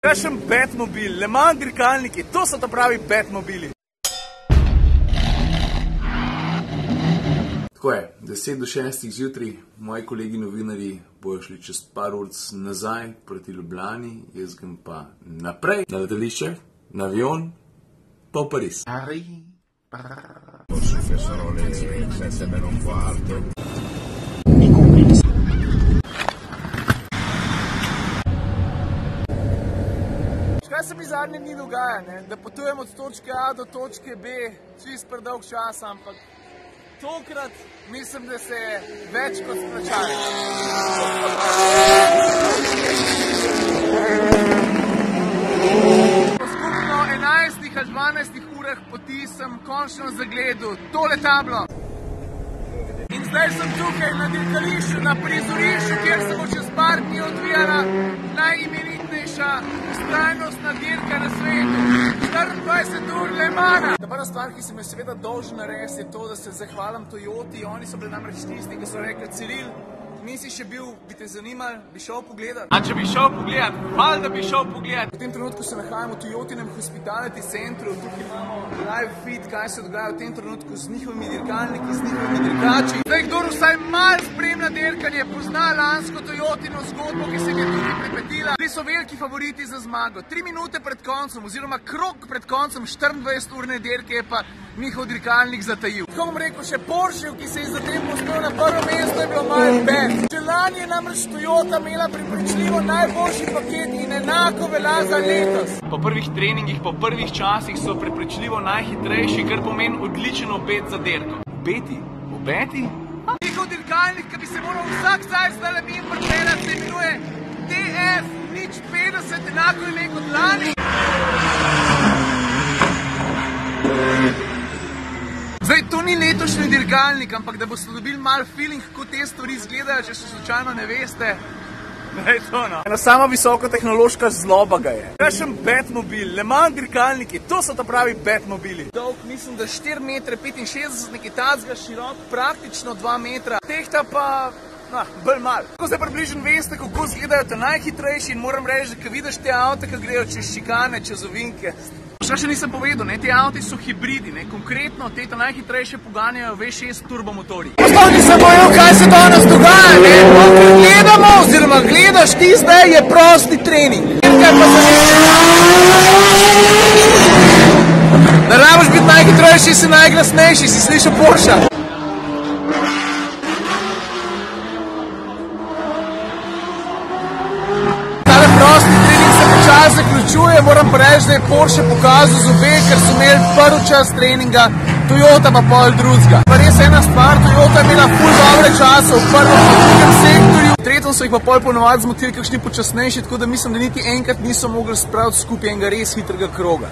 Kakšen Batmobil, Le Mans dirkalniki, to so ta pravi Batmobili. Tako je, 10 do 6 zjutraj, moji kolegi novinarji bojo šli čez par ur nazaj proti Ljubljani, jaz grem pa naprej na letališče, na avion, pa v Pariz. Kaj se mi zadnje dni dogaja, ne? Da potujem od točke A do točke B, čist predolg čas, ampak tokrat mislim, da se je več kot splačalo. Po skupno 11 ali 12 urah poti sem končno zagledal tole tablo. In zdaj sem tukaj na dirkališču, na prizorišču, kjer se bo čez par dni odvijala najimenitnejša vztrajnostna dirka na svetu. 24 ur Le Mana. Prva stvar, ki sem jo seveda dolžen narediti, je to, da se zahvalim Toyoti. Oni so bili namreč tisti, ki so rekli: Ciril, nisi še bil, bi te zanimali, bi šel pogledat? A če bi šel pogledat, valjda bi šel pogledat. V tem trenutku se nahajamo v Toyotinem Hospitality centru, tukaj imamo live feed, kaj se dogaja v tem trenutku z njihovimi dirkalniki, z njihovimi dirkači. Zdaj, kdor vsaj malo spremlja dirkanje, pozna lansko Toyotino zgodbo, ki se je tudi pripetila. Bili so veliki favoriti za zmago. 3 minute pred koncem, oziroma krog pred koncem 24-urne dirke je pa njihov dirkalnik zatajil. Tako bom rekel, še Porsche, ki se je zatem postavil na prvo mesto, je bil malo bad. Že lani je namreč Toyota imela prepričljivo najboljši paket in enako velja za letos. Po prvih treningih, po prvih časih so prepričljivo najhitrejši, kar pomeni odličen obet za dirko. Obeti? Obeti? Njihov dirkalnik, ki bi se moral vsak cajt zdaj mimo pripeljati, se imenuje TF050, enako ime kot lani. Zdaj, to ni letošnji dirkalnik, ampak da boste dobili malo feeling, kako te stvari izgledajo, če se slučajno ne veste. Ne, to no. Ena sama visokotehnološka zloba ga je. Kakšen Batmobil, Le Mans dirkalniki, to so ta pravi Batmobili. Dolg, mislim, da 4,65 metra, nekaj tacga, širok, praktično 2 metra. Tehta pa, bolj malo. Tako zdaj približno veste, kako izgledajo te najhitrejši in moram reči, da vidiš te avte, ki grejo čez šikane, čez ovinke. Še nisem povedal, te avti so hibridi, konkretno te najhitrejše poganjajo V6 turbomotorji. Postavni se bojo, kaj se danes dogaja, ker gledamo, oziroma gledaš ti zdaj, je prosti trening. Ne rabiš biti najhitrejši, si najglasnejši, si slišal Porsche. Zaključuje, moram pa reči, da je Porsche pokazal zobe, ker so imeli prvi čas treninga, Toyota pa pol drugega. Pa res ena stvar, Toyota je imela ful dobre čase v prvem in drugem sektorju, v tretjem so jih pa pol ponovadi zmotili kakšni počasnejši, tako da mislim, da niti enkrat niso mogli spraviti skupaj enega res hitrega kroga.